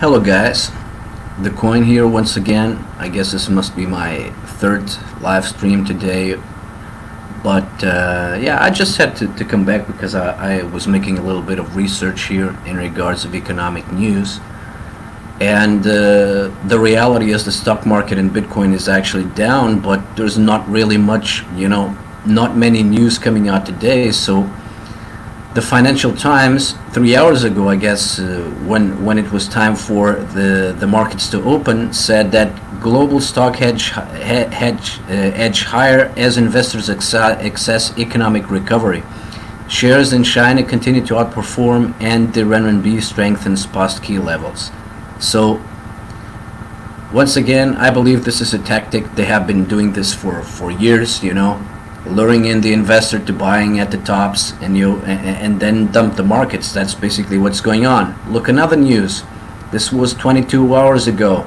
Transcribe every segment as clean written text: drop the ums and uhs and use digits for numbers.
Hello guys, the coin here once again. I guess this must be my third live stream today, but yeah, I just had to come back because I was making a little bit of research here in regards of economic news, and the reality is the stock market and Bitcoin is actually down, but there's not really much, not many news coming out today, so the Financial Times 3 hours ago, I guess, when it was time for the markets to open, said that global stock edge higher as investors access economic recovery. Shares in China continue to outperform, and the renminbi strengthens past key levels. So once again, I believe this is a tactic. They have been doing this for years, luring in the investor to buying at the tops and then dump the markets. That's basically what's going on. Look, another news. This was 22 hours ago.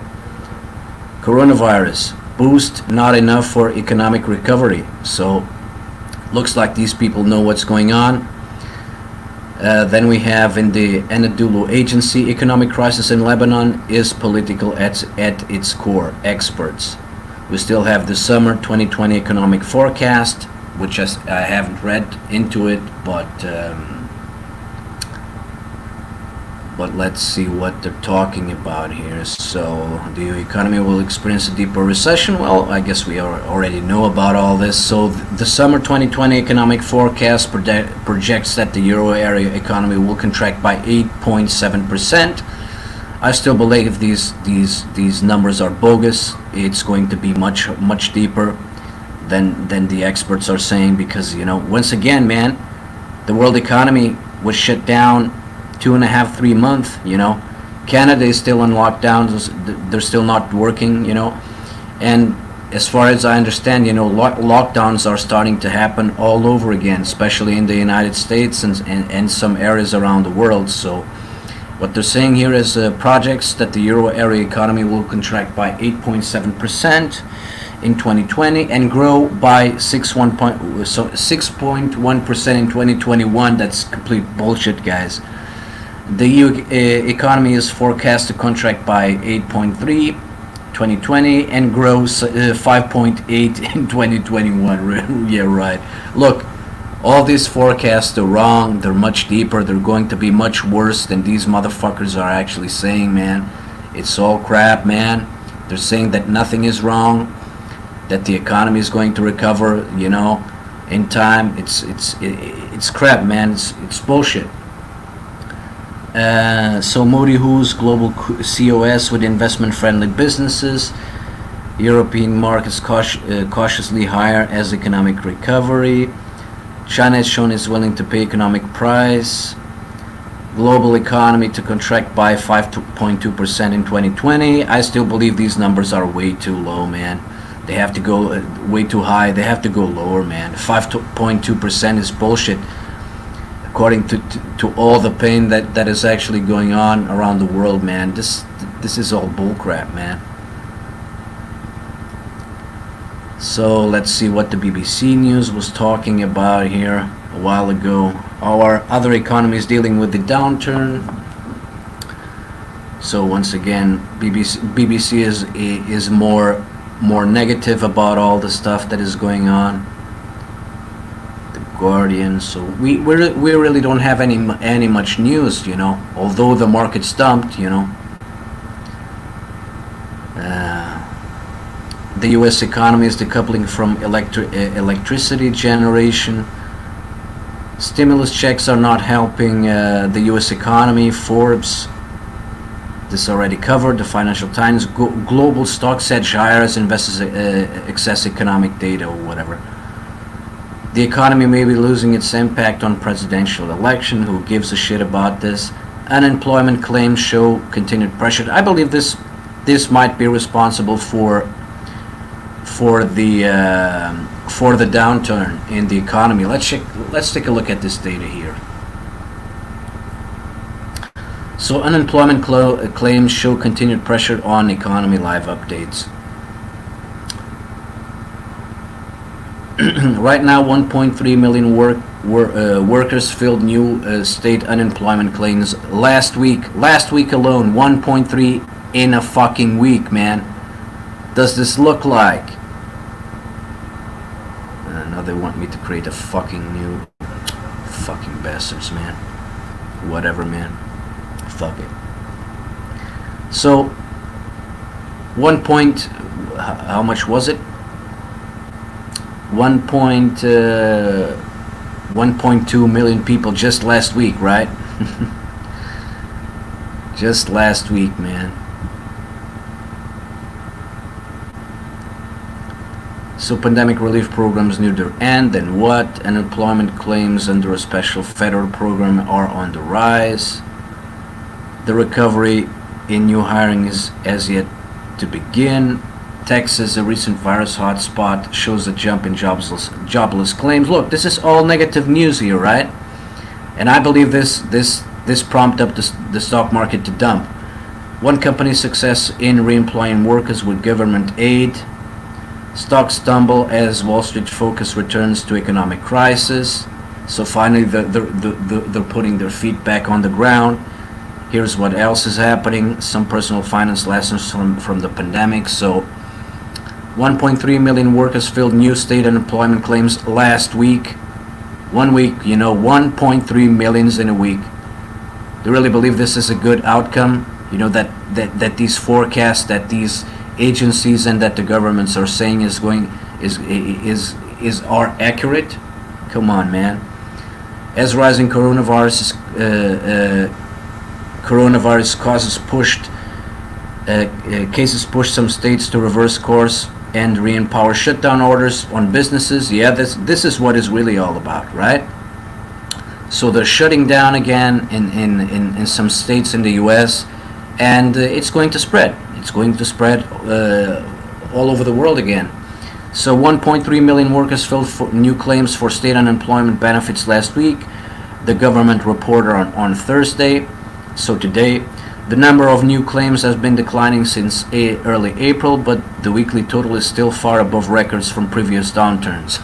Coronavirus boost not enough for economic recovery. So looks like these people know what's going on. Then we have in the Anadolu Agency, economic crisis in Lebanon is political at its core. Experts. We still have the summer 2020 economic forecast, which I haven't read into it, but let's see what they're talking about here. So the economy will experience a deeper recession. Well, I guess we already know about all this. So the summer 2020 economic forecast projects that the euro area economy will contract by 8.7%. I still believe these numbers are bogus. It's going to be much deeper than the experts are saying, because once again, man, the world economy was shut down 2.5-3 months. Canada is still on lockdown. They're still not working. And as far as I understand, lockdowns are starting to happen all over again, especially in the United States and some areas around the world. So what they're saying here is projects that the euro area economy will contract by 8.7% in 2020 and grow by 6.1% in 2021. That's complete bullshit, guys. The EU economy is forecast to contract by 8.3 2020 and grow 5.8 in 2021. Yeah, right. Look, all these forecasts are wrong. They're much deeper. They're going to be much worse than these motherfuckers are actually saying, man. It's all crap, man. They're saying that nothing is wrong, that the economy is going to recover, in time. It's crap, man. It's bullshit. So Modi who's global COS with investment-friendly businesses. European markets cautiously higher as economic recovery. China has shown it's willing to pay economic price. Global economy to contract by 5.2% in 2020. I still believe these numbers are way too low, man. They have to go way too high. They have to go lower, man. 5.2% is bullshit, according to all the pain that is actually going on around the world, man. This is all bullcrap, man. So let's see what the BBC News was talking about here a while ago. Our other economies dealing with the downturn. So once again, BBC is more negative about all the stuff that is going on. The Guardian. So we really don't have any much news, although the market's dumped, The U.S. economy is decoupling from electricity generation. Stimulus checks are not helping the U.S. economy. Forbes, this already covered. The Financial Times, global stocks edge higher as investors access economic data or whatever. The economy may be losing its impact on presidential election. Who gives a shit about this? Unemployment claims show continued pressure. I believe this might be responsible for the downturn in the economy. Let's take a look at this data here. So unemployment claims show continued pressure on economy. Live updates. Right now, 1.3 million workers filled new state unemployment claims last week. Last week alone, 1.3 in a fucking week, man. Does this look like? Now they want me to create a fucking new... Fucking bastards, man. Whatever, man. Fuck it. So, 1 point... How much was it? 1.2 million people just last week, right? Just last week, man. So pandemic relief programs near their end, and what? Unemployment claims under a special federal program are on the rise. The recovery in new hiring is as yet to begin. Texas, a recent virus hotspot, shows a jump in jobless claims. Look, this is all negative news here, right? And I believe this prompted up the stock market to dump. One company's success in reemploying workers with government aid. Stocks stumble as Wall Street focus returns to economic crisis. So finally, they're putting their feet back on the ground. Here's what else is happening. Some personal finance lessons from the pandemic. So 1.3 million workers filled new state unemployment claims last week. 1 week, 1.3 millions in a week. Do you really believe this is a good outcome? That these forecasts, that these agencies and that the governments are saying are accurate? Come on, man. As rising coronavirus cases pushed some states to reverse course and re-empower shutdown orders on businesses. Yeah, this is what it's really all about, right? So they're shutting down again in some states in the U.S. and it's going to spread. It's going to spread all over the world again. So 1.3 million workers filled new claims for state unemployment benefits last week. The government reported on Thursday. So today, the number of new claims has been declining since early April, but the weekly total is still far above records from previous downturns.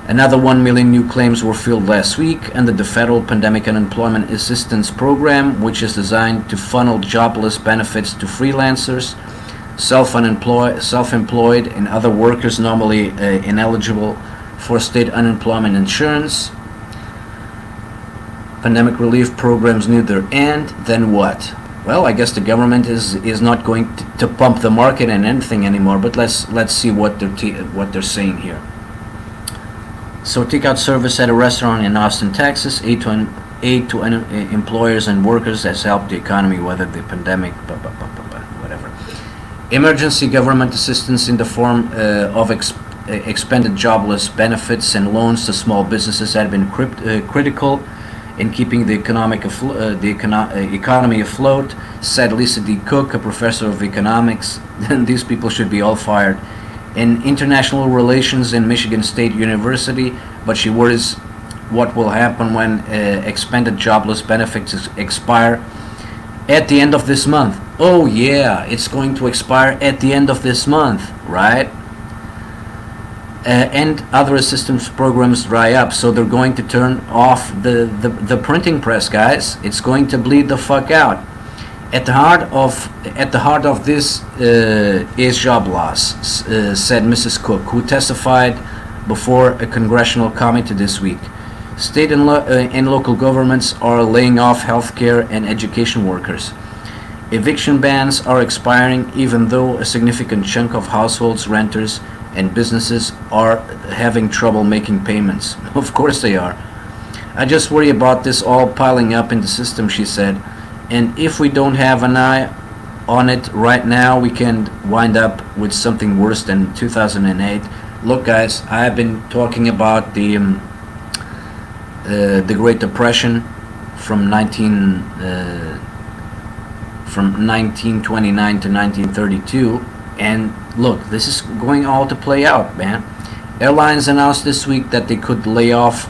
Another 1 million new claims were filled last week under the Federal Pandemic Unemployment Assistance Program, which is designed to funnel jobless benefits to freelancers, self-employed, and other workers normally ineligible for state unemployment insurance. Pandemic relief programs near their end, then what? Well, I guess the government is not going to pump the market and anything anymore, but let's see what they're saying here. So takeout service at a restaurant in Austin, Texas, aid to employers and workers has helped the economy weather the pandemic, whatever. Emergency government assistance in the form of expanded jobless benefits and loans to small businesses had been critical in keeping the economy afloat, said Lisa D. Cook, a professor of economics. These people should be all fired. In international relations in Michigan State University, but she worries what will happen when expanded jobless benefits expire at the end of this month. Oh yeah, it's going to expire at the end of this month, right? And other assistance programs dry up, so they're going to turn off the printing press, guys. It's going to bleed the fuck out. At the heart of this is job loss, said Mrs. Cook, who testified before a congressional committee this week. State and local governments are laying off healthcare and education workers. Eviction bans are expiring, even though a significant chunk of households, renters, and businesses are having trouble making payments. Of course they are. I just worry about this all piling up in the system, she said. And if we don't have an eye on it right now, we can wind up with something worse than 2008. Look, guys, I've been talking about the Great Depression from 1929 to 1932, and look, this is going all to play out, man. Airlines announced this week that they could lay off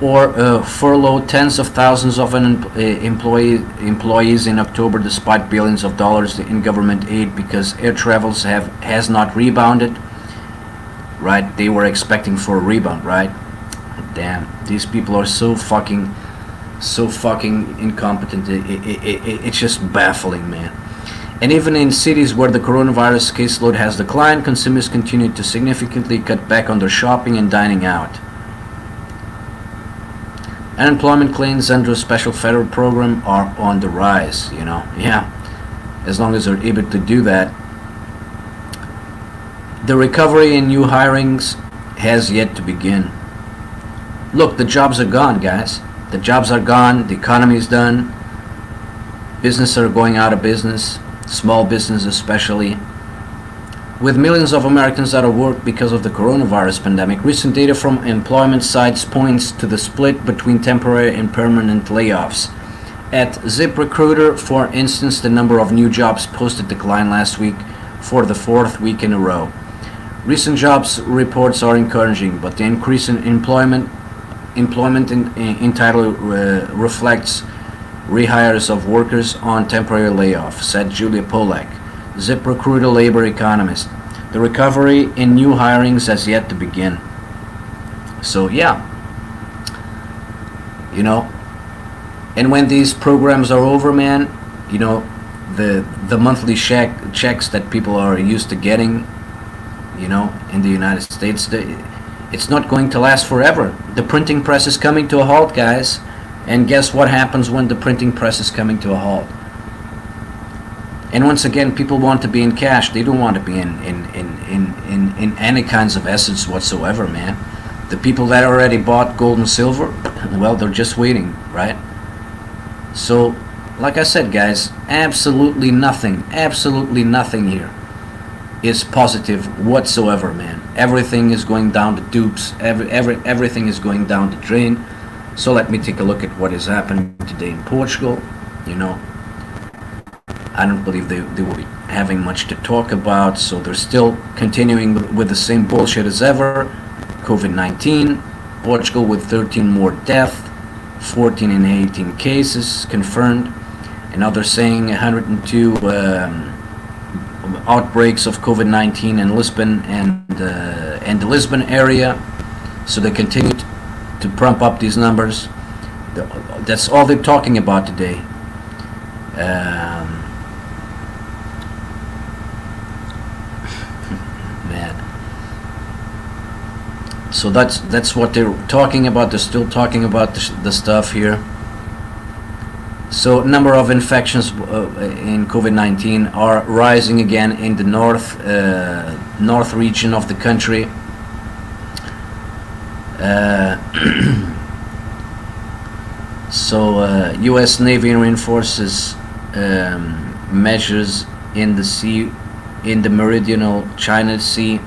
or furlough tens of thousands of employees in October, despite billions of dollars in government aid, because air travels has not rebounded. right? They were expecting for a rebound, right? Damn, these people are so fucking incompetent. It's just baffling, man. And even in cities where the coronavirus caseload has declined, consumers continue to significantly cut back on their shopping and dining out. Unemployment claims under a special federal program are on the rise, you know. Yeah, as long as they're able to do that. The recovery in new hirings has yet to begin. Look, the jobs are gone, guys. The jobs are gone, the economy is done. Businesses are going out of business, small business especially. With millions of Americans out of work because of the coronavirus pandemic, recent data from employment sites points to the split between temporary and permanent layoffs. At ZipRecruiter, for instance, the number of new jobs posted declined last week for the fourth week in a row. Recent jobs reports are encouraging, but the increase in employment entitled reflects rehires of workers on temporary layoff, said Julia Polak, ZipRecruiter labor economist. The recovery in new hirings has yet to begin. So yeah, you know, and when these programs are over, man, you know, the monthly checks that people are used to getting, you know, in the United States, it's not going to last forever. The printing press is coming to a halt, guys. And guess what happens when the printing press is coming to a halt? And once again, people want to be in cash. They don't want to be in any kinds of assets whatsoever, man. The people that already bought gold and silver, well, they're just waiting, right? So, like I said, guys, absolutely nothing here is positive whatsoever, man. Everything is going down the tubes. Everything is going down the drain. So let me take a look at what is happening today in Portugal. You know, I don't believe they will be having much to talk about. So they're still continuing with the same bullshit as ever. COVID-19, Portugal with 13 more deaths, 14 and 18 cases confirmed. And now they're saying 102 outbreaks of COVID-19 in Lisbon and the Lisbon area. So they continue to pump up these numbers. That's all they're talking about today. Man. So that's what they're talking about. They're still talking about the stuff here. So number of infections in COVID-19 are rising again in the north region of the country. So U.S. Navy reinforces measures in the meridional China Sea.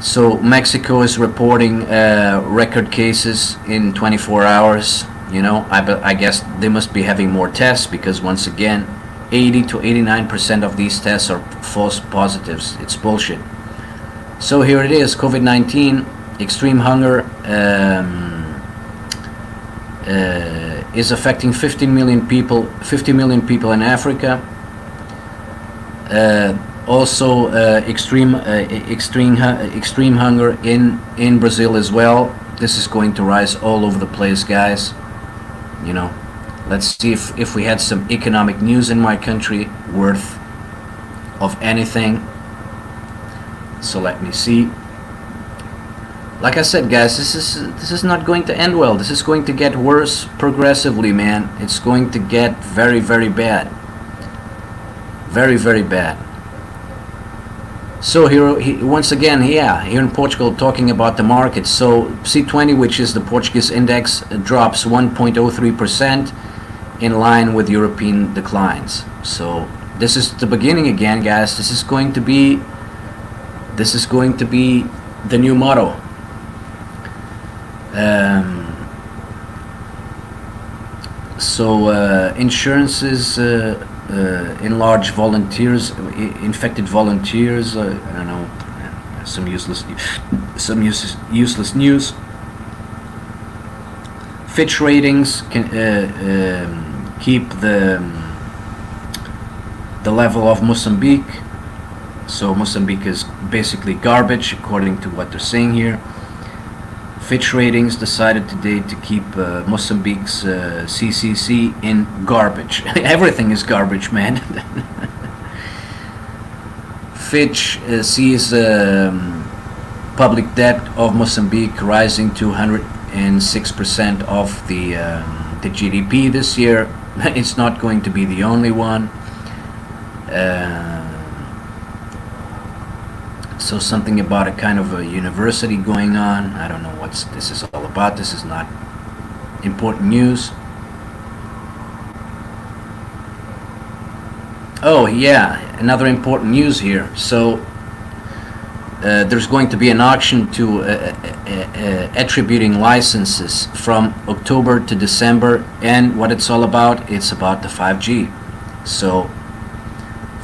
So Mexico is reporting record cases in 24 hours. You know, I guess they must be having more tests because once again, 80 to 89% of these tests are false positives. It's bullshit. So here it is, COVID-19, extreme hunger is affecting 50 million people in Africa. Also extreme hunger in Brazil as well. This is going to rise all over the place, guys. You know, let's see if we had some economic news in my country worth of anything. So let me see. Like I said, guys, this is not going to end well. This is going to get worse progressively, man. It's going to get very, very bad. Very, very bad. So here once again, here in Portugal, talking about the market. So C20, which is the Portuguese index, drops 1.03% in line with European declines. So this is the beginning again, guys. This is going to be the new motto. Insurances enlarge volunteers, infected volunteers. I don't know, some useless news. Fitch ratings can keep the level of Mozambique. So Mozambique is basically garbage, according to what they're saying here. Fitch Ratings decided today to keep Mozambique's CCC in garbage. Everything is garbage, man. Fitch sees public debt of Mozambique rising to 106% of the GDP this year. It's not going to be the only one. So something about a kind of a university going on. I don't know what this is all about. This is not important news. Oh yeah, another important news here. So there's going to be an auction to attributing licenses from October to December, and what it's all about, it's about the 5G. So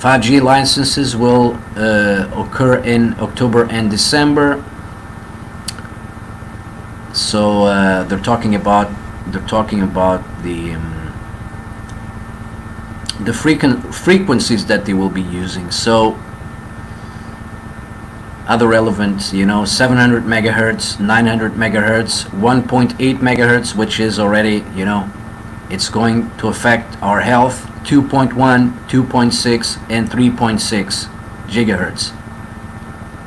5G licenses will occur in October and December. So they're talking about the frequencies that they will be using. So other relevant, 700 megahertz, 900 megahertz, 1.8 megahertz, which is already, it's going to affect our health. 2.1, 2.6, and 3.6 gigahertz.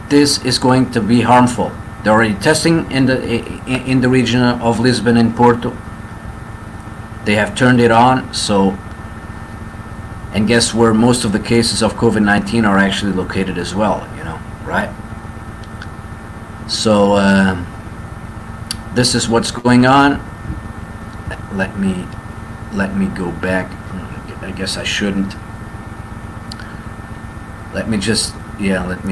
This is going to be harmful. They're already testing in the region of Lisbon and Porto. They have turned it on. So, and guess where most of the cases of COVID-19 are actually located as well. Right? So this is what's going on. Let me go back. I guess I shouldn't. Let me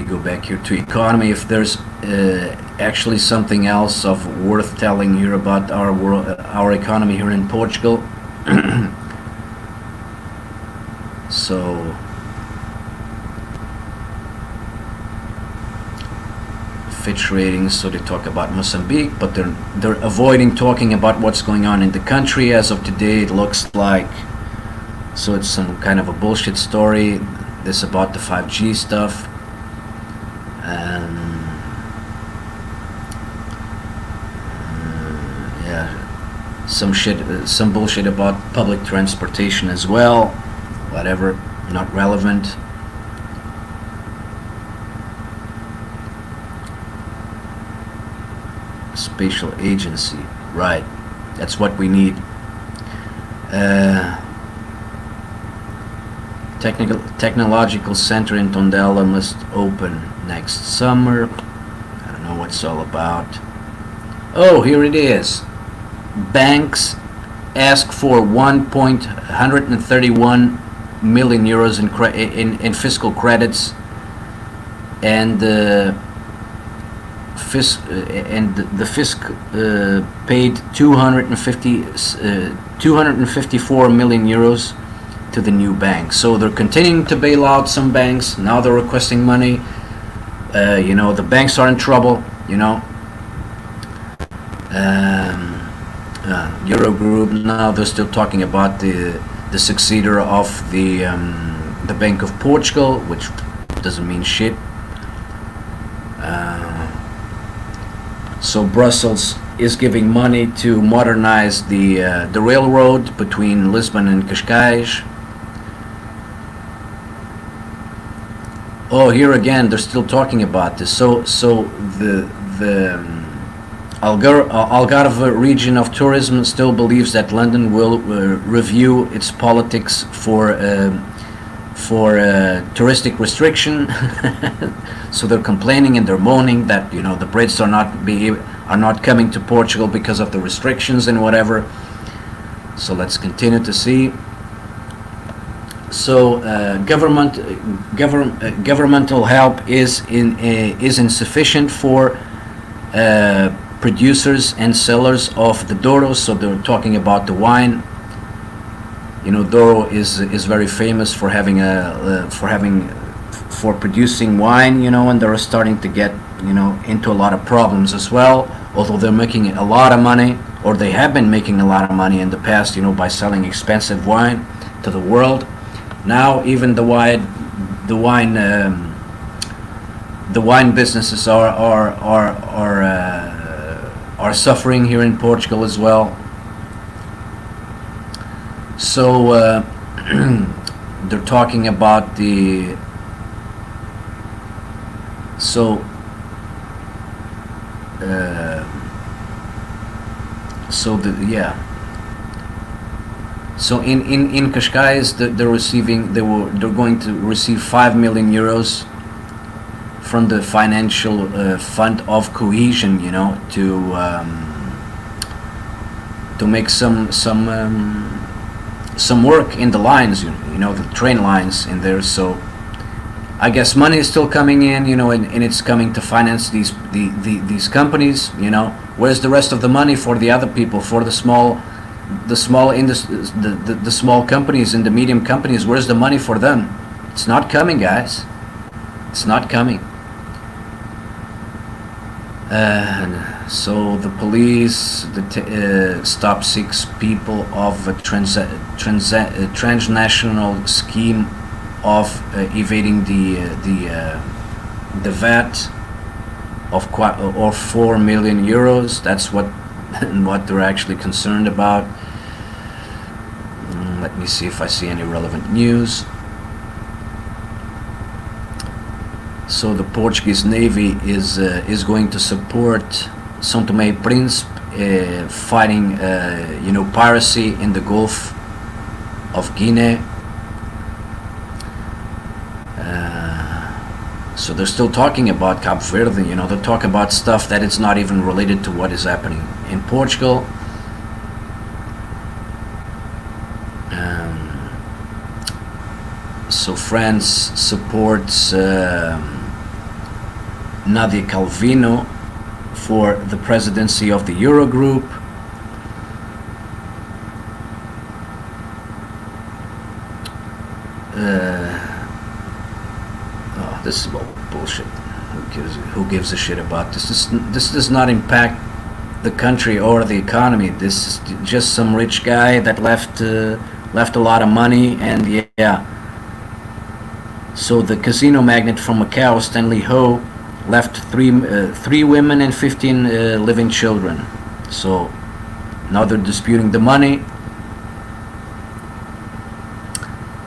go back here to economy. If there's actually something else of worth telling here about our economy here in Portugal. So Fitch Ratings, so they talk about Mozambique, but they're avoiding talking about what's going on in the country. As of today, it looks like, so it's some kind of a bullshit story, this about the 5G stuff. Some bullshit about public transportation as well. Whatever, not relevant. Spatial agency, right? That's what we need. Technological center in Tondela must open next summer. I don't know what it's all about. Oh, here it is. Banks ask for 1.131 million euros in fiscal credits, and the fisc paid 254 million euros to the new bank. So they're continuing to bail out some banks. Now they're requesting money. The banks are in trouble. Eurogroup, now they're still talking about the successor of the Bank of Portugal, which doesn't mean shit. So Brussels is giving money to modernize the railroad between Lisbon and Cascais. Oh, here again, they're still talking about this. So the Algarve region of tourism still believes that London will review its politics for touristic restriction. So they're complaining and they're moaning that the Brits are not coming to Portugal because of the restrictions and whatever. So let's continue to see. So governmental help is insufficient for producers and sellers of the Douro. So they're talking about the wine. Douro is very famous for for producing wine, and they're starting to get into a lot of problems as well. Although they're making a lot of money, or they have been making a lot of money in the past, by selling expensive wine to the world. Now even the wine the wine businesses are suffering here in Portugal as well. So they're talking about the so so the yeah so in Cascais they're going to receive 5 million euros from the financial fund of cohesion, you know, to make some work in the lines, you know, the train lines in there. So I guess money is still coming in, you know, and it's coming to finance these companies, you know. Where's the rest of the money for the other people, for the small small companies and the medium companies? Where's the money for them? It's not coming, guys. It's not coming. So the police stopped 6 people of a transnational scheme of evading the VAT of 4 million euros. That's what they're actually concerned about. Let me see if I see any relevant news. So the Portuguese Navy is going to support São Tomé e Príncipe fighting you know, piracy in the Gulf of Guinea. So they're still talking about Cabo Verde, you know, they talk about stuff that it's not even related to what is happening in Portugal. So France supports Nadia Calvino for the presidency of the Eurogroup. This is bullshit. Who gives a shit about this? This does not impact the country or the economy. This is just some rich guy that left a lot of money, and yeah. So the casino magnate from Macau, Stanley Ho, left three women and 15 living children. So now they're disputing the money.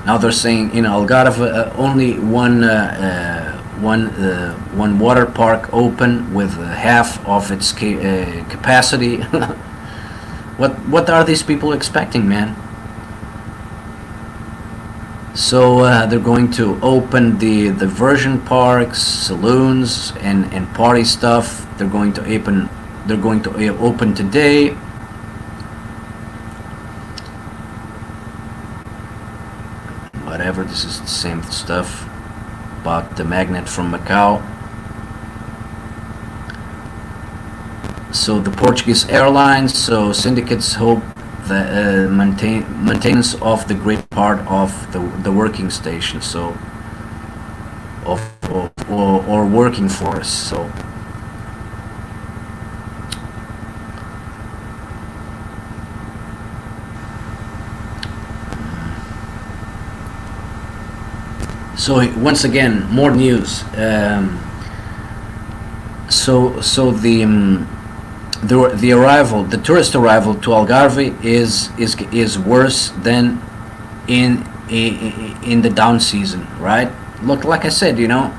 Now they're saying in Algarve only one water park open with half of its capacity. What are these people expecting, man? So they're going to open the diversion parks, saloons, and party stuff. They're going to open today. Whatever, this is the same stuff about the magnet from Macau. So the Portuguese airlines, so syndicates hope the maintenance of the great part of the working station, so or working force. So once again, more news. The tourist arrival to Algarve is worse than in the down season, right? Look, like I said, you know,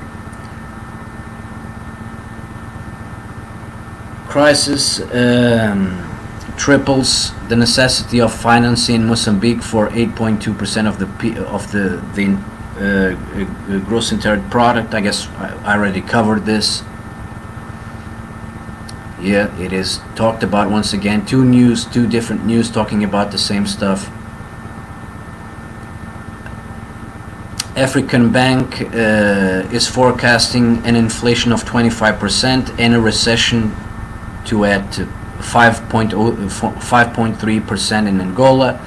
crisis triples the necessity of financing Mozambique for 8.2% of the gross internal product. I guess I already covered this. Yeah, it is talked about once again. Two different news talking about the same stuff. African Bank is forecasting an inflation of 25% and a recession to at 5.3% in Angola.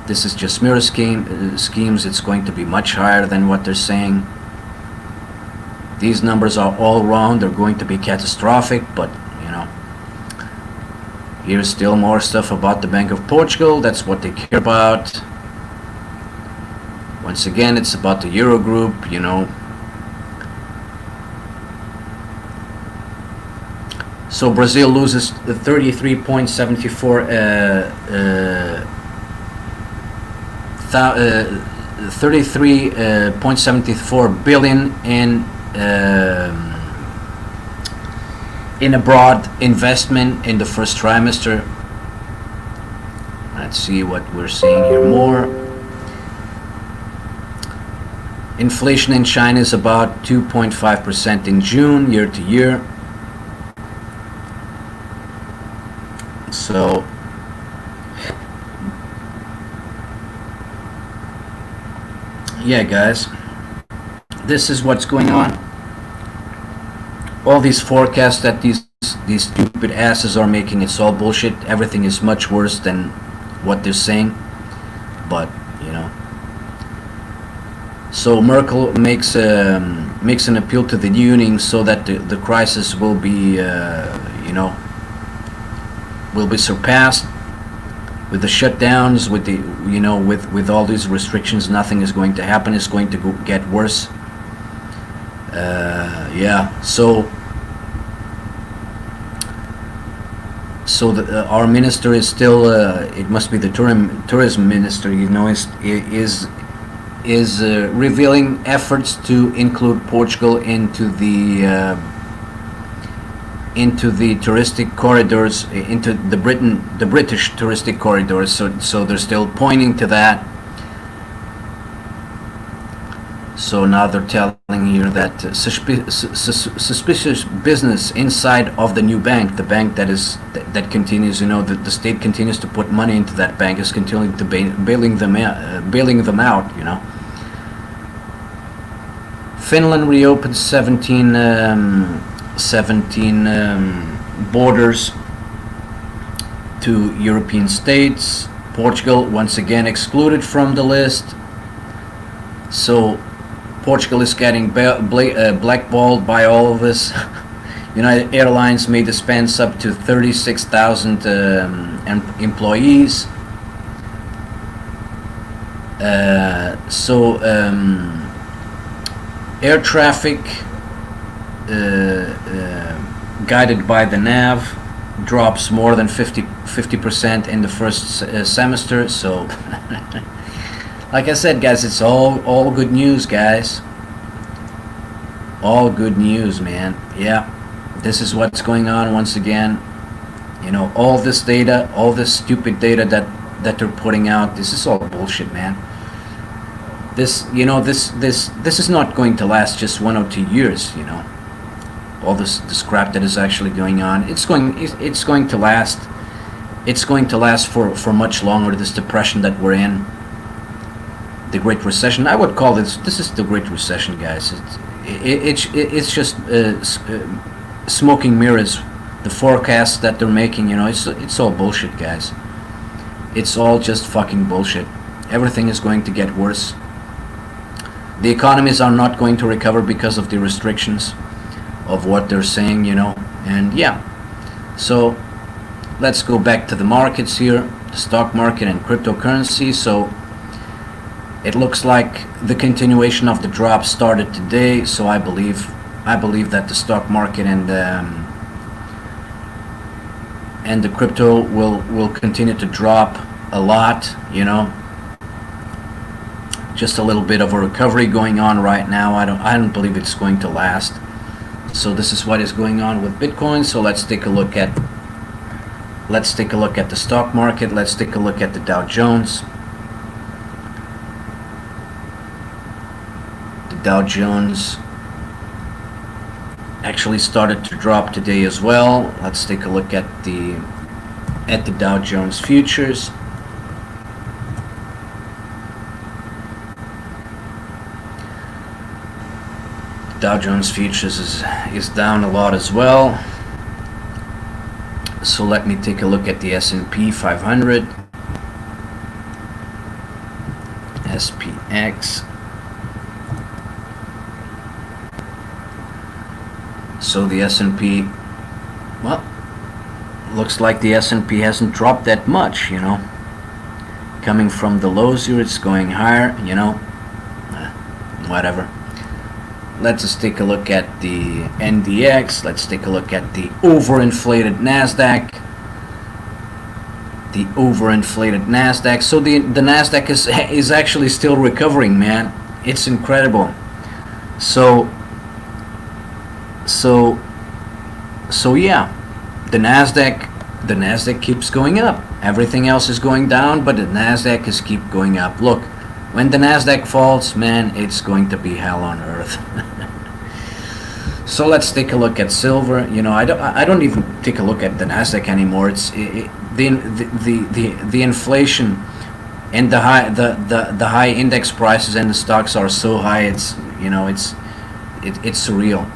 This is just mirror schemes. It's going to be much higher than what they're saying. These numbers are all wrong. They're going to be catastrophic, but you know, here's still more stuff about the Bank of Portugal. That's what they care about. Once again, it's about the Eurogroup, you know. So Brazil loses 33.74 33.74 billion in abroad investment in the first trimester. Let's see what we're seeing here more. Inflation in China is about 2.5% in June, year to year. So yeah, guys, this is what's going on. All these forecasts that these stupid asses are making, it's all bullshit. Everything is much worse than what they're saying. But you know, so Merkel makes an appeal to the union so that the crisis will be will be surpassed. With the shutdowns, with the with all these restrictions, nothing is going to happen. It's going to get worse. Yeah. So our minister is still. It must be the tourism minister. Is revealing efforts to include Portugal into the touristic corridors, into the British touristic corridors. So they're still pointing to that. So now they're telling here that suspicious business inside of the new bank, the bank that continues, the state continues to put money into that bank, is continuing to bailing them out. Finland reopened 17 borders to European states. Portugal once again excluded from the list. So Portugal is getting blackballed by all of us. United Airlines may dispense up to 36,000 employees. Air traffic guided by the NAV drops more than 50% in the first semester. So like I said, guys, it's all good news, guys. All good news, man. Yeah, this is what's going on once again. All this data, all this stupid data that they're putting out, this is all bullshit, man. This is not going to last just 1 or 2 years. All this crap that is actually going on, it's going to last. It's going to last for much longer. This depression that we're in, the Great Recession, I would call this is the Great Recession, guys. It's just smoke and mirrors. The forecasts that they're making, it's all bullshit, guys. It's all just fucking bullshit. Everything is going to get worse. The economies are not going to recover because of the restrictions of what they're saying, and yeah. So let's go back to the markets here, the stock market and cryptocurrency. So it looks like the continuation of the drop started today. So I believe that the stock market and the crypto will continue to drop a lot. Just a little bit of a recovery going on right now. I don't believe it's going to last. So this is what is going on with Bitcoin. So let's take a look at the stock market. Let's take a look at the Dow Jones. The Dow Jones actually started to drop today as well. Let's take a look at the Dow Jones futures. Dow Jones futures is down a lot as well. So let me take a look at the S&P 500, SPX. So the S&P, well, looks like the S&P hasn't dropped that much, Coming from the lows here, it's going higher, whatever. Let's just take a look at the NDX. Let's take a look at the overinflated Nasdaq. The overinflated Nasdaq. So the Nasdaq is actually still recovering, man. It's incredible. So yeah, the Nasdaq keeps going up. Everything else is going down, but the Nasdaq is keep going up. Look, when the Nasdaq falls, man, it's going to be hell on earth. So let's take a look at silver. You know, I don't even take a look at the Nasdaq anymore. It's the inflation and the high index prices and the stocks are so high. It's, you know, it's surreal.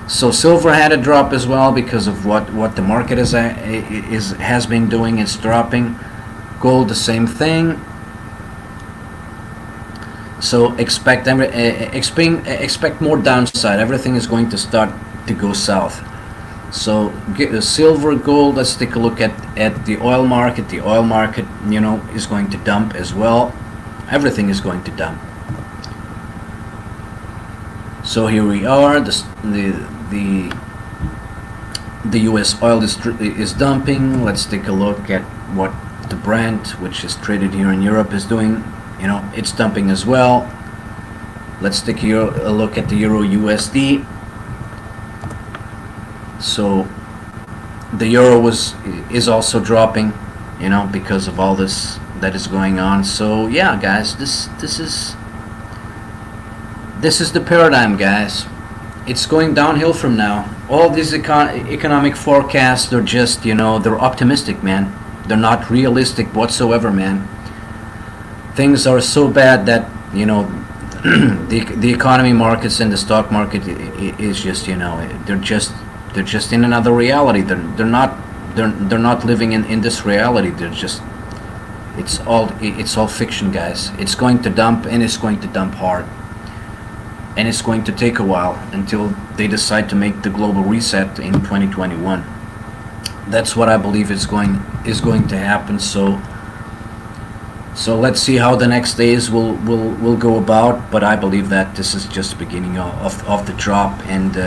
So silver had a drop as well because of what the market has been doing. It's dropping. Gold the same thing. So expect more downside. Everything is going to start to go south. So silver, gold. Let's take a look at the oil market. The oil market, you know, is going to dump as well. Everything is going to dump. So here we are. The U.S. oil is dumping. Let's take a look at what the Brent, which is traded here in Europe, is doing. You know, it's dumping as well. Let's take a look at the Euro USD. So the euro is also dropping, you know, because of all this that is going on. So yeah, guys, this is the paradigm, guys. It's going downhill from now. All these economic forecasts, they're just, you know, they're optimistic, man. They're not realistic whatsoever, man. Things are so bad that, you know, the economy markets and the stock market is just, you know, they're just in another reality. They're not living in this reality. They're just, it's all fiction, guys. It's going to dump, and it's going to dump hard. And it's going to take a while until they decide to make the global reset in 2021. That's what I believe is going to happen. So let's see how the next days will go about. But I believe that this is just the beginning of the drop, and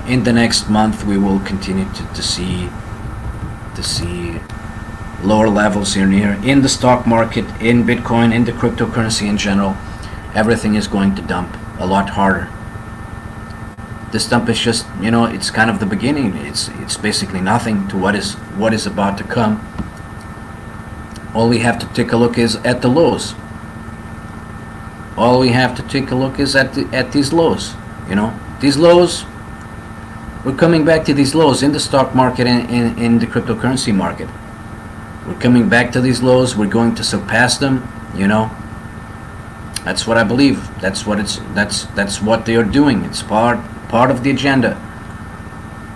in the next month we will continue to see lower levels here and here in the stock market, in Bitcoin, in the cryptocurrency in general. Everything is going to dump a lot harder. This dump is just, you know, it's kind of the beginning. It's basically nothing to what is about to come. All we have to take a look is at the lows. All we have to take a look is at these lows. You know, these lows. We're coming back to these lows in the stock market and in the cryptocurrency market. We're coming back to these lows. We're going to surpass them. You know. That's what I believe. That's what they are doing. It's part of the agenda.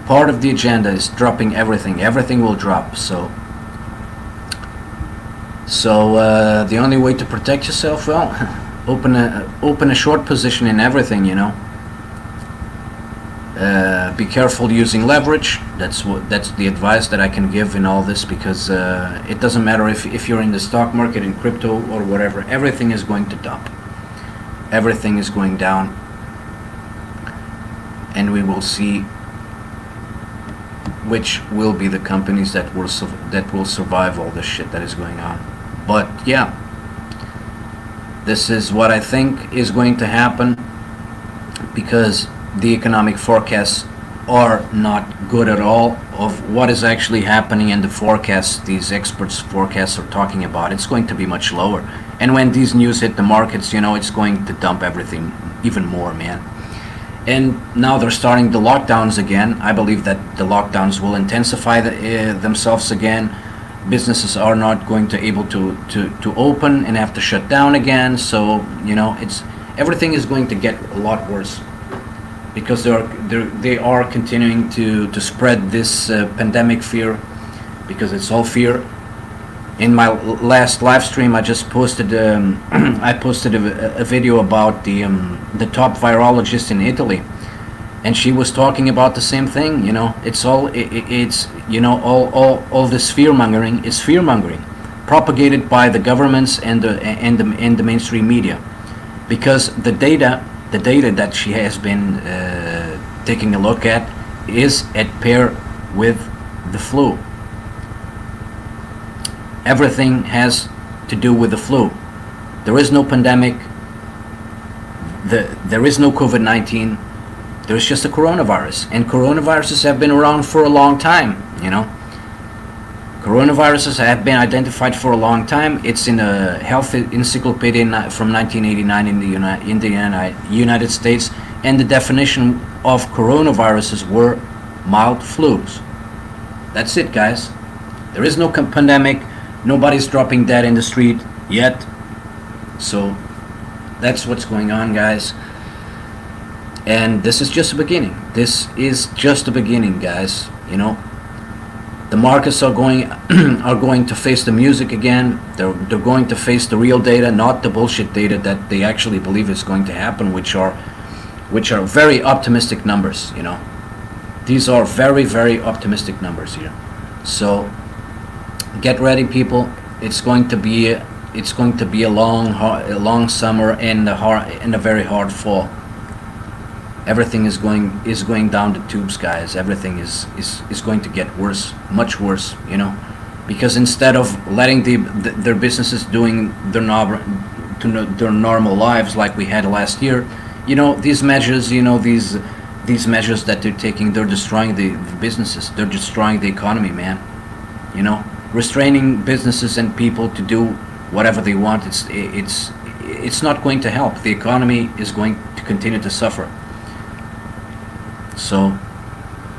Part of the agenda is dropping everything. Everything will drop. So the only way to protect yourself, well, open a short position in everything. You know. Be careful using leverage. That's the advice that I can give in all this, because it doesn't matter if you're in the stock market, in crypto, or whatever. Everything is going to dump. Everything is going down, and we will see which will be the companies that will survive all this shit that is going on. But yeah, this is what I think is going to happen, because the economic forecasts are not good at all of what is actually happening in the forecasts these experts forecasts are talking about. It's going to be much lower, and when these news hit the markets, you know, it's going to dump everything even more, man. And now they're starting the lockdowns again. I believe that the lockdowns will intensify themselves again. Businesses are not going to able to open and have to shut down again. So, you know, everything is going to get a lot worse, because they are continuing to spread this pandemic fear, because it's all fear. In my last live stream, I just posted a video about the top virologist in Italy, and she was talking about the same thing. You know, it's all this fear mongering is fear mongering, propagated by the governments and the mainstream media, because the the data that she has been taking a look at is at pair with the flu. Everything has to do with the flu. There is no pandemic. There is no COVID-19. There's just a coronavirus. And coronaviruses have been around for a long time, you know. Coronaviruses have been identified for a long time. It's in a health encyclopedia from 1989 in the United States. And the definition of coronaviruses were mild flus. That's it, guys. There is no pandemic. Nobody's dropping dead in the street yet. So that's what's going on, guys. And this is just the beginning. This is just the beginning, guys. You know, the markets are going are going to face the music again. They're going to face the real data, not the bullshit data that they actually believe is going to happen, which are very optimistic numbers. You know, these are very, very optimistic numbers here. So get ready, people. It's going to be a long summer and a very hard fall. Everything is going down the tubes, guys. Everything is going to get worse, much worse, you know, because instead of letting their businesses doing their normal lives like we had last year, you know, these measures, you know, these measures that they're taking, they're destroying the businesses. They're destroying the economy, man. You know, restraining businesses and people to do whatever they want. It's not going to help. The economy is going to continue to suffer. So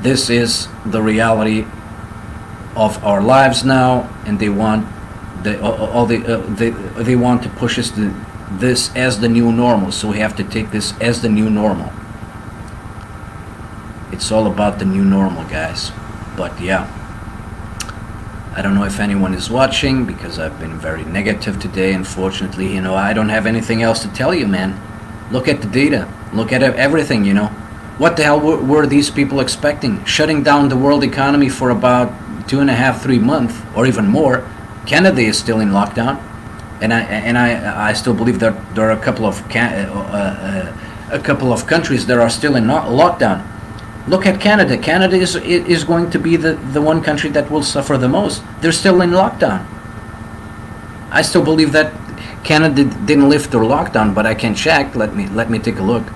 this is the reality of our lives now, and they want they want to push us to this as the new normal. So we have to take this as the new normal. It's all about the new normal, guys. But yeah, I don't know if anyone is watching because I've been very negative today. Unfortunately, you know, I don't have anything else to tell you, man. Look at the data. Look at everything, you know. What the hell were these people expecting? Shutting down the world economy for about 2.5, 3 months, or even more. Canada is still in lockdown, and I still believe that there are a couple of countries that are still in lockdown. Look at Canada. Canada is going to be the one country that will suffer the most. They're still in lockdown. I still believe that Canada didn't lift their lockdown, but I can check. Let me take a look.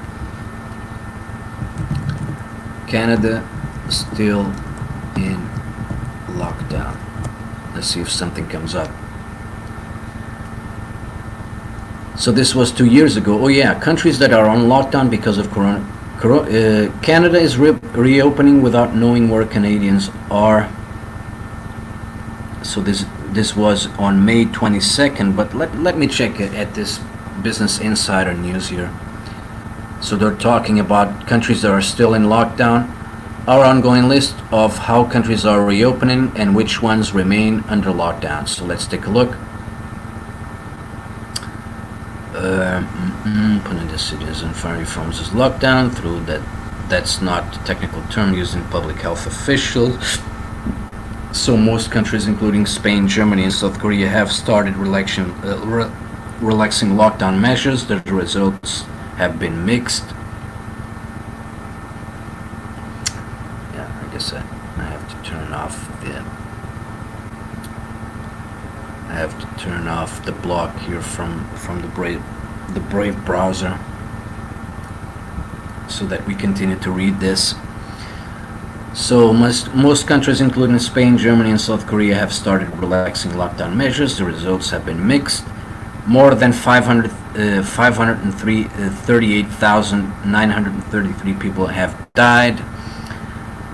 Canada still in lockdown. Let's see if something comes up. So this was 2 years ago. Oh yeah, countries that are on lockdown because of corona. Canada is reopening without knowing where Canadians are. So this was on May 22nd, but let me check at this Business Insider news here. So they're talking about countries that are still in lockdown, our ongoing list of how countries are reopening and which ones remain under lockdown. So let's take a look. Putting the cities and foreign reforms as lockdown through that's not a technical term used in public health officials. So most countries, including Spain, Germany, and South Korea, have started relaxing lockdown measures. The results have been mixed. Yeah, I guess I have to turn off the block here from the Brave browser, so that we continue to read this. So most countries, including Spain, Germany, and South Korea, have started relaxing lockdown measures. The results have been mixed. More than 538,933 people have died,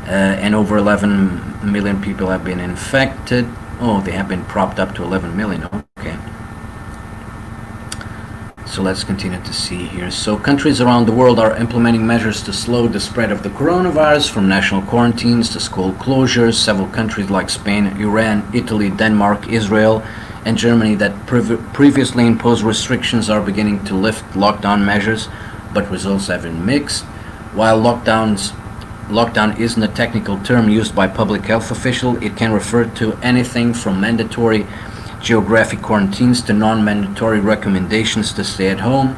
and over 11 million people have been infected. Oh, they have been propped up to 11 million. Okay. So let's continue to see here. So countries around the world are implementing measures to slow the spread of the coronavirus, from national quarantines to school closures. Several countries like Spain, Iran, Italy, Denmark, Israel, and Germany that previously imposed restrictions are beginning to lift lockdown measures, but results have been mixed. While lockdown isn't a technical term used by public health officials, it can refer to anything from mandatory geographic quarantines to non-mandatory recommendations to stay at home.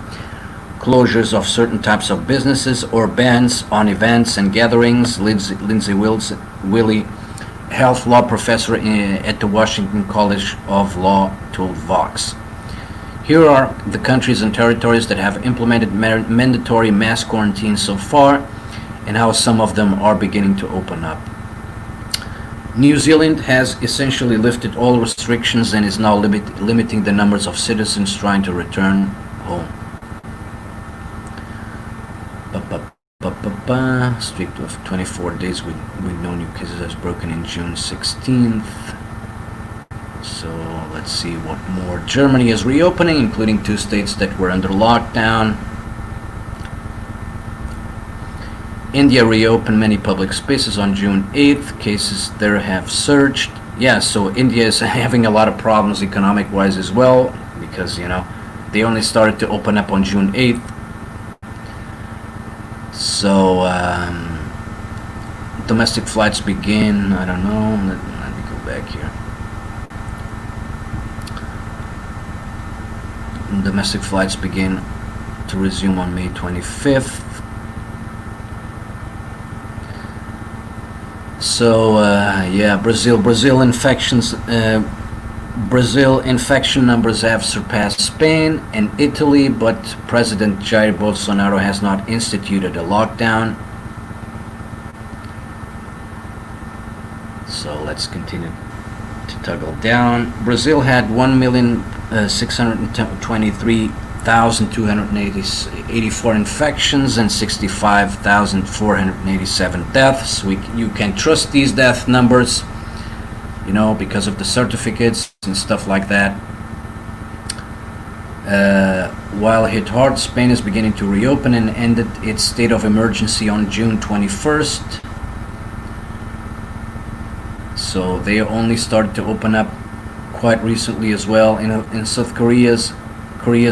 closures of certain types of businesses or bans on events and gatherings. Lindsay Willie, health law professor at the Washington College of Law, told Vox. Here are the countries and territories that have implemented mandatory mass quarantine so far, and how some of them are beginning to open up. New Zealand has essentially lifted all restrictions and is now limiting the numbers of citizens trying to return home. Streak of 24 days with no new cases has broken in June 16th. So let's see what more. Germany is reopening, including 2 states that were under lockdown. India reopened many public spaces on June 8th. Cases there have surged. Yeah, so India is having a lot of problems economic-wise as well, because, they only started to open up on June 8th. So, domestic flights begin, I don't know, let me go back here. Domestic flights begin to resume on May 25th. So, Brazil infection numbers have surpassed Spain and Italy, but President Jair Bolsonaro has not instituted a lockdown. So let's continue to toggle down. Brazil had 1,623,284 infections and 65,487 deaths. You can trust these death numbers, because of the certificates and stuff like that. While hit hard, Spain is beginning to reopen and ended its state of emergency on June 21st. So they only started to open up quite recently as well. In South Korea's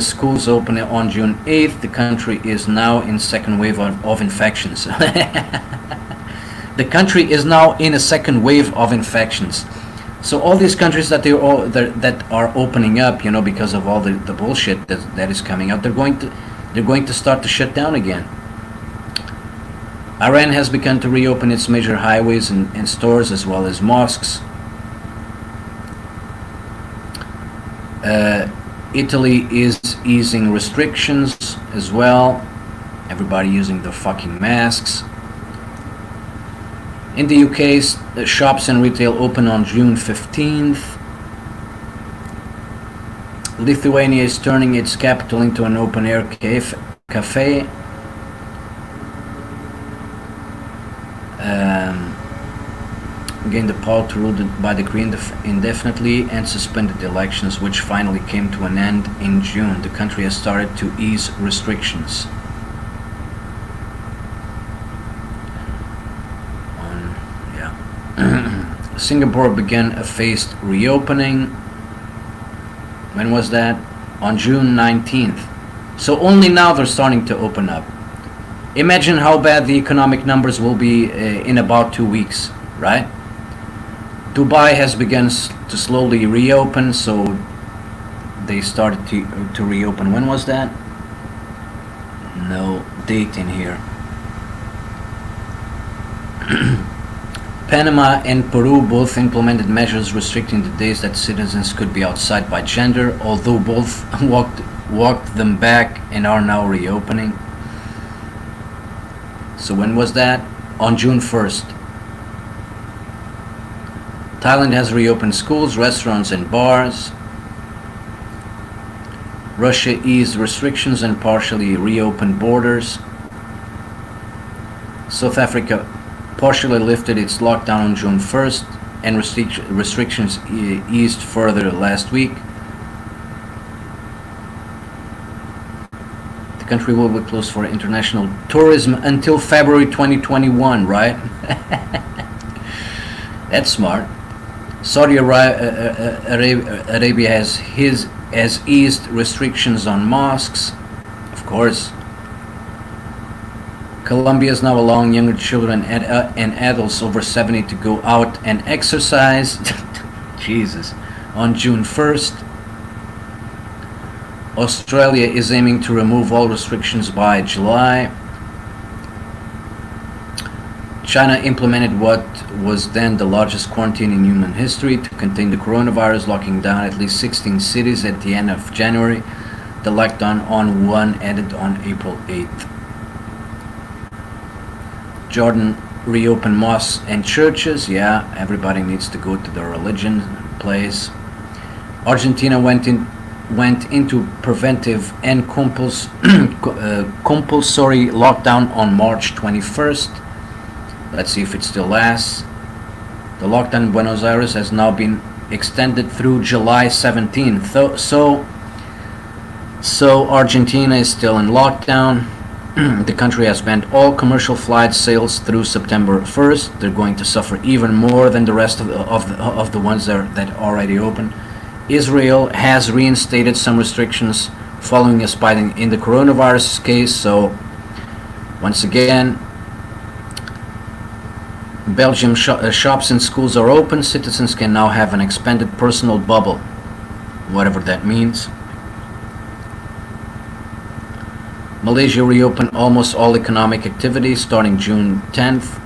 schools opened on June 8th. The country is now in second wave of infections. The country is now in a second wave of infections. So all these countries that are opening up, because of all the bullshit that is coming out, they're going to start to shut down again. Iran has begun to reopen its major highways and stores as well as mosques. Italy is easing restrictions as well. Everybody using their fucking masks. In the UK, shops and retail open on June 15th. Lithuania is turning its capital into an open-air cafe. Gained the power to rule by decree indefinitely and suspended the elections, which finally came to an end in June. The country has started to ease restrictions. Singapore began a phased reopening. When was that? On June 19th. So only now they're starting to open up. Imagine how bad the economic numbers will be in about 2 weeks, right? Dubai has begun to slowly reopen, so they started to reopen. When was that? No date in here. Panama and Peru both implemented measures restricting the days that citizens could be outside by gender, although both walked them back and are now reopening. So when was that? On June 1st. Thailand has reopened schools, restaurants and bars. Russia eased restrictions and partially reopened borders. South Africa partially lifted its lockdown on June 1st and restrictions eased further last week. The country will be closed for international tourism until February 2021, right? That's smart. Saudi Arabia has eased restrictions on mosques, of course. Colombia is now allowing younger children and adults over 70 to go out and exercise. Jesus. On June 1st. Australia is aiming to remove all restrictions by July. China implemented what was then the largest quarantine in human history to contain the coronavirus, locking down at least 16 cities at the end of January. The lockdown on Wuhan ended on April 8th. Jordan reopened mosques and churches. Yeah, everybody needs to go to their religion place. Argentina went into preventive and compulsory lockdown on March 21st. Let's see if it still lasts. The lockdown in Buenos Aires has now been extended through July 17th. So Argentina is still in lockdown. The country has banned all commercial flight sales through September 1st. They're going to suffer even more than the rest of the ones that already open. Israel has reinstated some restrictions following a spike in the coronavirus case. So once again, Belgium shops and schools are open. Citizens can now have an expanded personal bubble, whatever that means. Malaysia reopened almost all economic activities starting June 10th.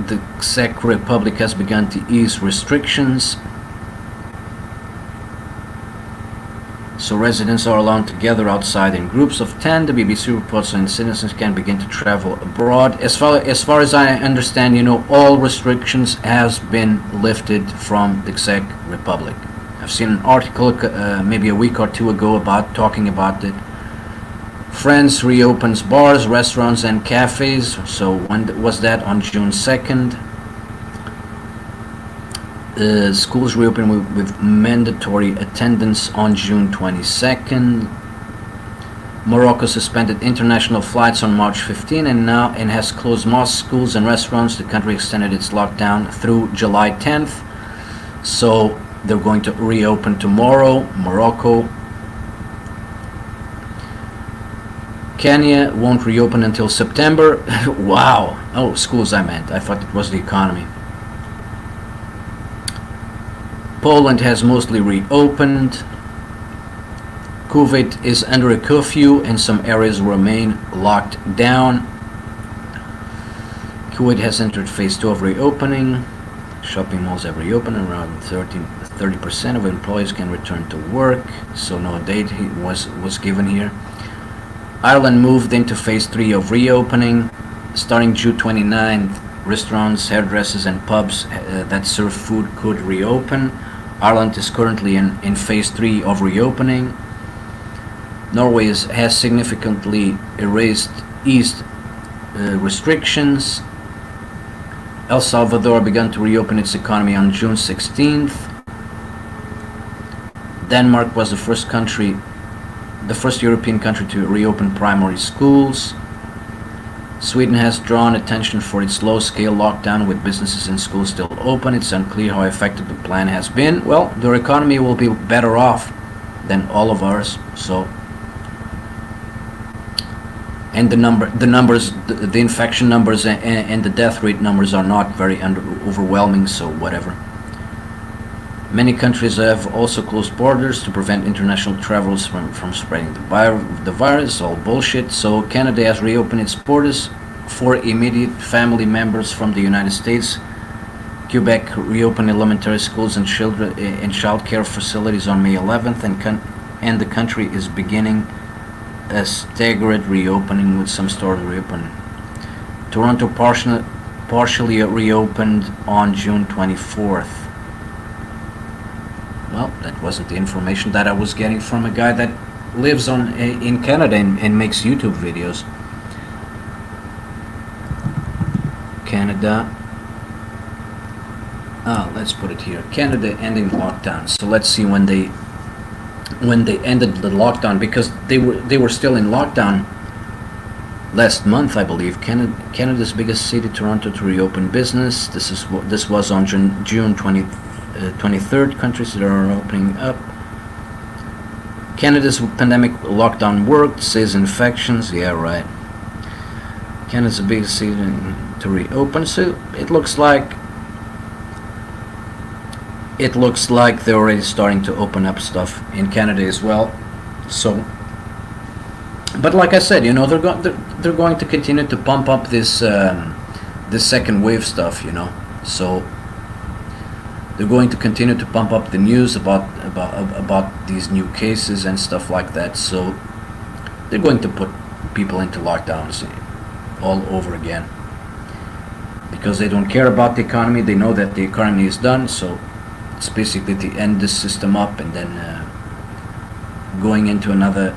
The Czech Republic has begun to ease restrictions. So residents are allowed to gather outside in groups of 10. The BBC reports that citizens can begin to travel abroad. As far as I understand, all restrictions has been lifted from the Czech Republic. I've seen an article maybe a week or two ago talking about it. France reopens bars, restaurants, and cafes. So when was that? On June 2nd. Schools reopen with mandatory attendance on June 22nd. Morocco suspended international flights on March 15 and has closed mosques, schools, and restaurants. The country extended its lockdown through July 10th. So they're going to reopen tomorrow. Morocco. Kenya won't reopen until September. Wow. Oh, schools I meant. I thought it was the economy. Poland has mostly reopened. Kuwait is under a curfew and some areas remain locked down. Kuwait has entered phase 2 of reopening. Shopping malls have reopened. Around 30% of employees can return to work. So no date was given here. Ireland moved into phase 3 of reopening. Starting June 29th, restaurants, hairdressers, and pubs that serve food could reopen. Ireland is currently in phase 3 of reopening. Norway has significantly eased restrictions. El Salvador began to reopen its economy on June 16th. Denmark was the first European country to reopen primary schools. Sweden has drawn attention for its low-scale lockdown with businesses and schools still open. It's unclear how effective the plan has been. Well, their economy will be better off than all of ours. So, and the infection numbers and the death rate numbers are not very overwhelming. So whatever. Many countries have also closed borders to prevent international travelers from spreading the virus. All bullshit. So Canada has reopened its borders for immediate family members from the United States. Quebec reopened elementary schools and child care facilities on May 11th, and the country is beginning a staggered reopening with some stores reopening. Toronto partially reopened on June 24th. Well, that wasn't the information that I was getting from a guy that lives in Canada and makes YouTube videos. Canada. Let's put it here. Canada ending lockdown. So let's see when they ended the lockdown, because they were still in lockdown last month, I believe. Canada's biggest city, Toronto, to reopen business. This was on June 23rd. Countries that are opening up. Canada's pandemic lockdown worked, says infections. Yeah, right. Canada's the biggest city to reopen. So it looks like it looks like they're already starting to open up stuff in Canada as well. So, but like I said, they're going to continue to pump up this second wave stuff, So they're going to continue to pump up the news about these new cases and stuff like that. So they're going to put people into lockdowns all over again because they don't care about the economy. They know that the economy is done, so it's basically to end this system up and then going into another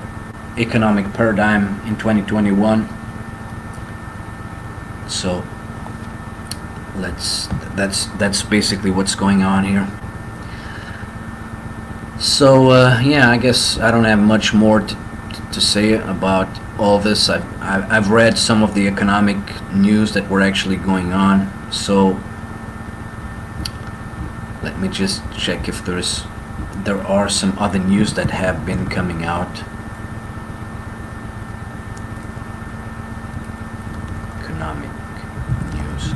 economic paradigm in 2021. So that's basically what's going on here. So yeah, I guess I don't have much more to say about all this. I've read some of the economic news that were actually going on. So let me just check if there are some other news that have been coming out. Economic news.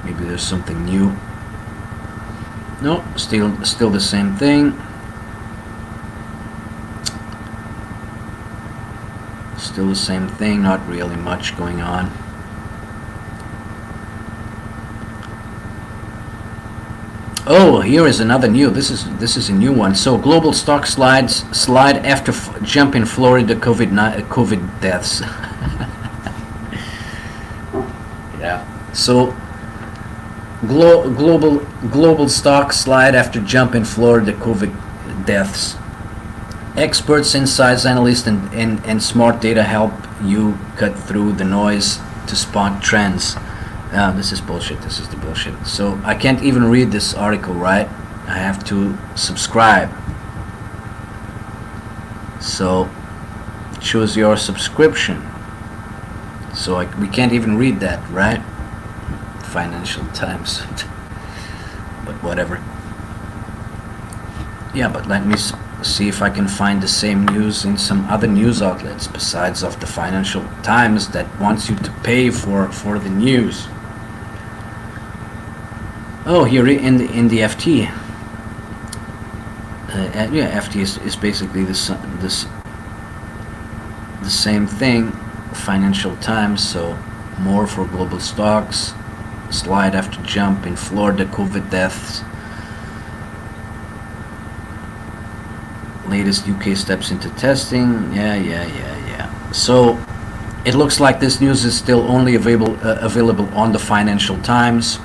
Maybe there's something new. No, still the same thing. Still the same thing, not really much going on. Oh, here is another new. This is a new one. So global stock slide after jump in Florida COVID deaths. Yeah. So global stock slide after jump in Florida COVID deaths. Experts, insights, analysts, and smart data help you cut through the noise to spot trends. This is bullshit. This is the bullshit. So I can't even read this article, right? I have to subscribe. So choose your subscription. So we can't even read that, right? Financial Times. But whatever. Yeah, but let me see if I can find the same news in some other news outlets besides of the Financial Times that wants you to pay for the news. Oh, here in the FT. Yeah, FT is basically the same thing. Financial Times. So more for global stocks. Slide after jump in Florida COVID deaths. Latest UK steps into testing. Yeah. So it looks like this news is still only available on the Financial Times.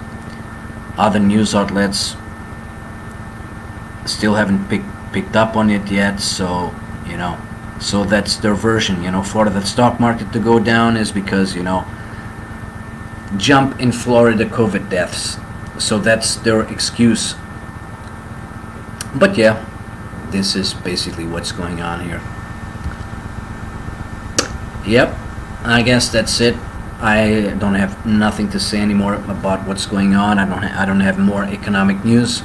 Other news outlets still haven't picked up on it yet. So so that's their version. For the stock market to go down is because jump in Florida COVID deaths. So that's their excuse. But yeah, this is basically what's going on here. Yep, I guess that's it. I don't have nothing to say anymore about what's going on. I don't have more economic news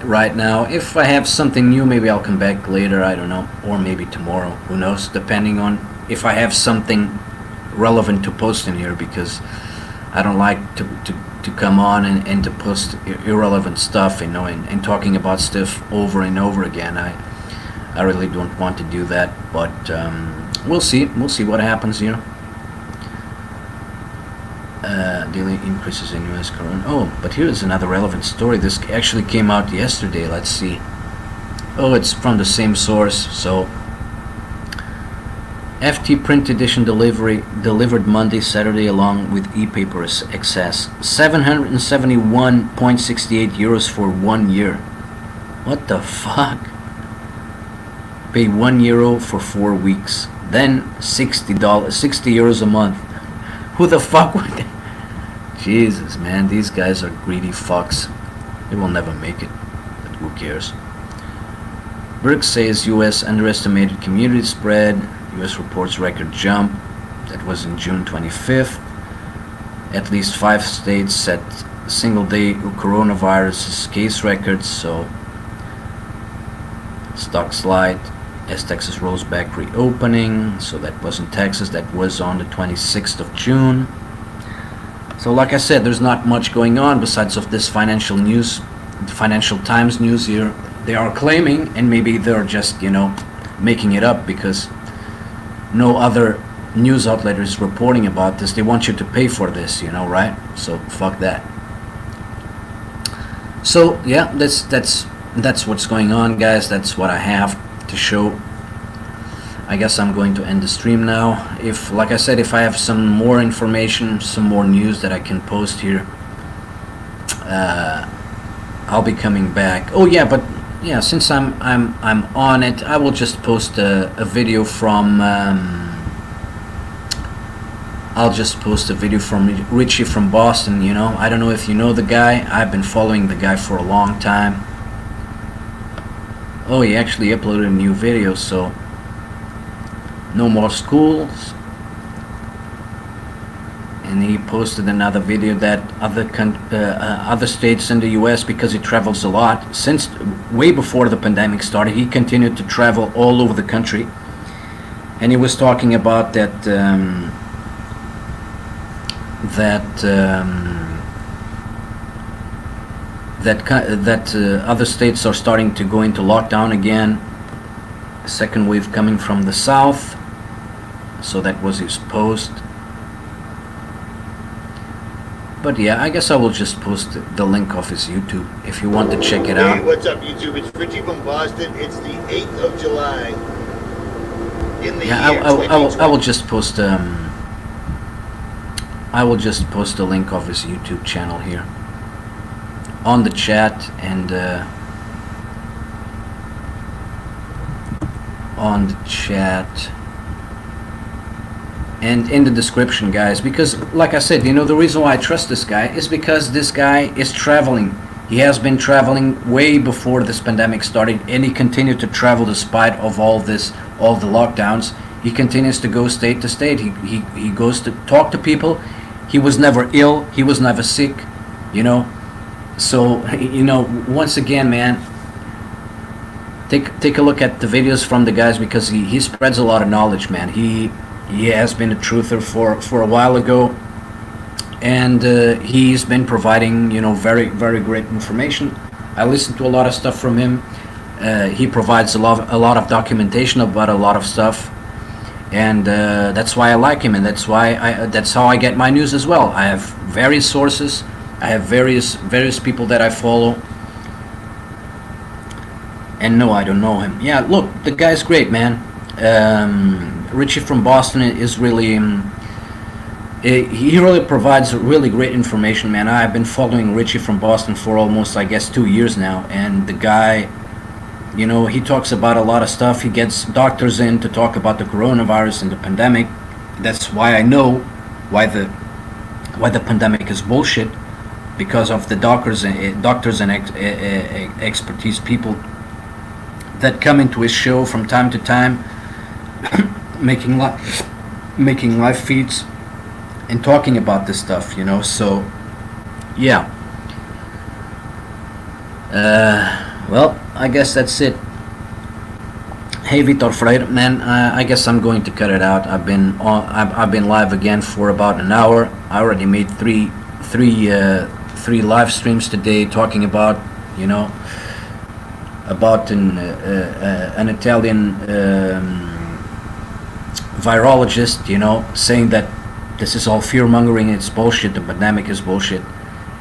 right now. If I have something new, maybe I'll come back later. I don't know, or maybe tomorrow. Who knows? Depending on if I have something relevant to post in here, because I don't like to come on and to post irrelevant stuff, and talking about stuff over and over again. I really don't want to do that, but we'll see what happens here. Daily increases in US corona. Oh, but here's another relevant story. This actually came out yesterday. Let's see. Oh, it's from the same source. So FT print edition delivered Monday, Saturday, along with e-paper access. 771.68 euros for 1 year. What the fuck? Pay €1 for 4 weeks. Then $60 euros a month. Who the fuck would they? Jesus, man, these guys are greedy fucks. They will never make it, but who cares? Berg says US underestimated community spread. US reports record jump. That was in June 25th. At least 5 states set single-day coronavirus case records. So stock slide as Texas rolls back reopening. So that wasn't Texas. That was on the 26th of June. So like I said, there's not much going on besides of this financial news Financial Times news here. They are claiming, and maybe they're just, making it up because no other news outlet is reporting about this. They want you to pay for this, right? So fuck that. So yeah, that's what's going on, guys. That's what I have to show. I guess I'm going to end the stream now. If, like I said, if I have some more information, some more news that I can post here, I'll be coming back. Oh yeah, but yeah, since I'm on it, I will just post a video from. I'll just post a video from Richie from Boston. I don't know if you know the guy. I've been following the guy for a long time. Oh, he actually uploaded a new video, so no more schools. And he posted another video that other states in the U.S., because he travels a lot, since way before the pandemic started, he continued to travel all over the country. And he was talking about that other states are starting to go into lockdown again. Second wave coming from the south. So that was his post. But yeah, I guess I will just post the link of his YouTube if you want to check it out. Hey, what's up, YouTube? It's Richie from Boston. It's the 8th of July. In the year I will just post I will just post a link of his YouTube channel here on the chat and on the chat and in the description, guys, because like I said, the reason why I trust this guy is because this guy is traveling. He has been traveling way before this pandemic started, and he continued to travel despite of all the lockdowns. He continues to go state to state. He goes to talk to people. He was never ill. He was never sick, So, once again, man, take a look at the videos from the guys, because he spreads a lot of knowledge, man. He has been a truther for a while ago, and he's been providing, very, very great information. I listen to a lot of stuff from him. He provides a lot of documentation about a lot of stuff. And that's why I like him, and that's how I get my news as well. I have various sources. I have various people that I follow. And no, I don't know him. Yeah, look, the guy's great, man. Richie from Boston is really he really provides really great information, man. I've been following Richie from Boston for almost, I guess, 2 years now, and the guy, he talks about a lot of stuff. He gets doctors in to talk about the coronavirus and the pandemic. That's why I know why the pandemic is bullshit, because of the doctors and expertise people that come into his show from time to time, making live feeds and talking about this stuff, So, yeah. Well, I guess that's it. Hey, Vitor Freire, man, I guess I'm going to cut it out. I've been live again for about an hour. I already made three live streams today talking about, about an Italian virologist, saying that this is all fear-mongering, it's bullshit, the pandemic is bullshit,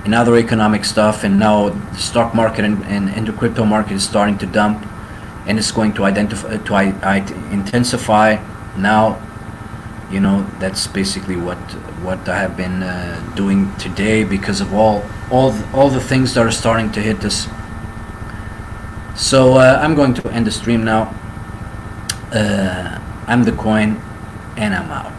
and other economic stuff, and now the stock market and the crypto market is starting to dump, and it's going to intensify now. That's basically what I have been doing today, because of all the things that are starting to hit us. So I'm going to end the stream now. I'm the Coin, and I'm out.